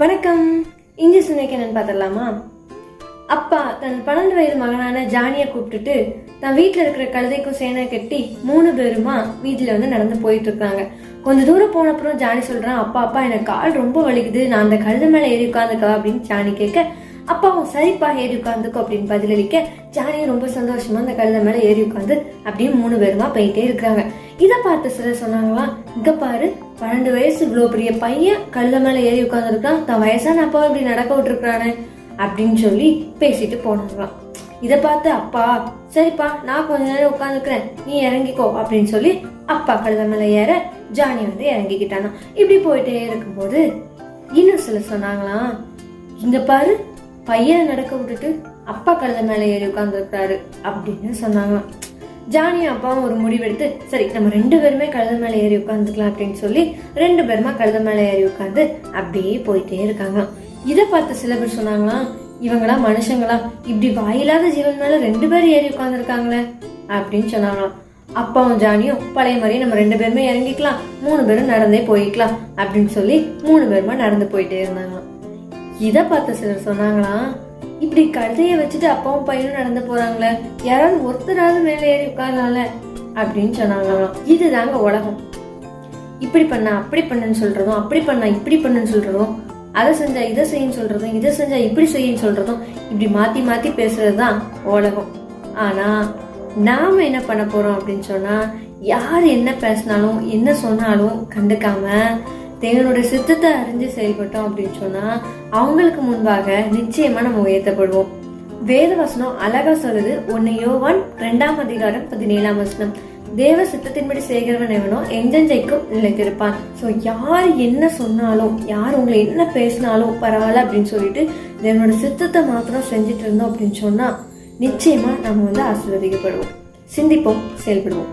வணக்கம். இஞ்சி சுனைக்கு என்னன்னு பார்த்துடலாமா? அப்பா தன் 12 வயது மகனான ஜானியை கூப்பிட்டுட்டு தன் வீட்டில் இருக்கிற கழுதைக்கும் சேனை கட்டி 3 பேருமா வீட்டில் நடந்து போயிட்டு இருக்காங்க. கொஞ்சம் தூரம் போன அப்புறம் ஜானி சொல்றான், அப்பா அப்பா எனக்கு கால் ரொம்ப வலிக்குது, நான் அந்த கழுதை மேலே ஏறி உட்காந்துக்கா அப்படின்னு ஜானி கேட்க, அப்பாவும் சரிப்பா ஏறி உட்காந்துக்கோ அப்படின்னு பதிலளிக்க, ஜானியும் ரொம்ப சந்தோஷமா அந்த கழுதை மேலே ஏறி உட்காந்து அப்படியே 3 பேருமா போயிட்டே இருக்கிறாங்க. இதை பார்த்து சிலர் சொன்னாங்களாம், இங்க பாரு 12 வயசு இவ்வளோ பெரிய பையன் கழுதை மேலே ஏறி உட்காந்துருக்கான், தான் வயசான அப்பா இப்படி நடக்க விட்டுருக்கானே அப்படின்னு சொல்லி பேசிட்டு போனாங்களாம். இதை பார்த்து அப்பா சரிப்பா நான் கொஞ்ச நேரம் உட்காந்துக்கிறேன், நீ இறங்கிக்கோ அப்படின்னு சொல்லி அப்பா கழுதை மேலே ஏற ஜானி இறங்கிக்கிட்டானா. இப்படி போயிட்டே இருக்கும்போது இன்னும் சிலர் சொன்னாங்களாம், இங்க பாரு பையனை நடக்க விட்டுட்டு அப்பா கழுதை மேலே ஏறி உட்காந்துருக்காரு அப்படின்னு சொன்னாங்களாம். ஜானியும் அப்பாவும் ஒரு முடிவெடுத்து, சரி நம்ம 2 பேருமே கழுதை மேலே ஏறி உட்காந்துக்கலாம் அப்படின்னு சொல்லி 2 பேருமா கழுதை மேலே ஏறி உட்காந்து அப்படியே போயிட்டே இருக்காங்களாம். இதை பார்த்து சில பேர் சொன்னாங்களாம், இவங்களா மனுஷங்களா, இப்படி வாயில்லாத ஜீவன் மேல 2 பேர் ஏறி உட்காந்துருக்காங்களே அப்படின்னு சொன்னாங்களாம். அப்பாவும் ஜானியும் பழைய மாதிரி நம்ம 2 பேருமே இறங்கிக்கலாம், 3 பேரும் நடந்தே போயிக்கலாம் அப்படின்னு சொல்லி 3 பேருமா நடந்து போயிட்டே இருந்தாங்களாம். இதை பார்த்து சிலர் சொன்னாங்களாம், இப்படி கழுதைய வச்சுட்டு அப்பாவும் பையனும் நடந்து போறாங்களே, யாராவது ஒருத்தராவது மேலே ஏறி உட்காரலாம்ல அப்படின்னு சொன்னாங்களாம். இதுதாங்க உலகம். இப்படி பண்ணா அப்படி பண்ணுன்னு சொல்றதும், அப்படி பண்ணா இப்படி பண்ணுன்னு சொல்றதும், அதை செஞ்சா இதை செய்யன்னு சொல்றதும், இதை செஞ்சா இப்படி செய்யன்னு சொல்றதும், இப்படி மாத்தி மாத்தி பேசுறதுதான் உலகம். ஆனா நாம என்ன பண்ண போறோம் அப்படின்னு சொன்னா, யார் என்ன பேசினாலும் என்ன சொன்னாலும் கண்டுக்காம தேவனுடைய சித்தத்தை அறிஞ்சு செயல்பட்டோம் அப்படின்னு சொன்னா அவங்களுக்கு முன்பாக நிச்சயமா நம்ம உயர்த்தப்படுவோம். வேதவசனம் அழகா சொல்லுது. 1 யோவான் 2ஆம் அதிகாரம் 17ஆம் வசனம், தேவ சித்தத்தின்படி செய்கிறவன் எவனோ எஞ்செஞ்சைக்கும் நிலைத்திருப்பான். ஸோ யார் என்ன சொன்னாலும், யார் உங்களை என்ன பேசினாலும் பரவாயில்ல அப்படின்னு சொல்லிட்டு தேவனோட சித்தத்தை மாத்திரம் செஞ்சுட்டு இருந்தோம் அப்படின்னு சொன்னா நிச்சயமா நம்ம ஆசீர்வதிக்கப்படுவோம். சிந்திப்போம், செயல்படுவோம்.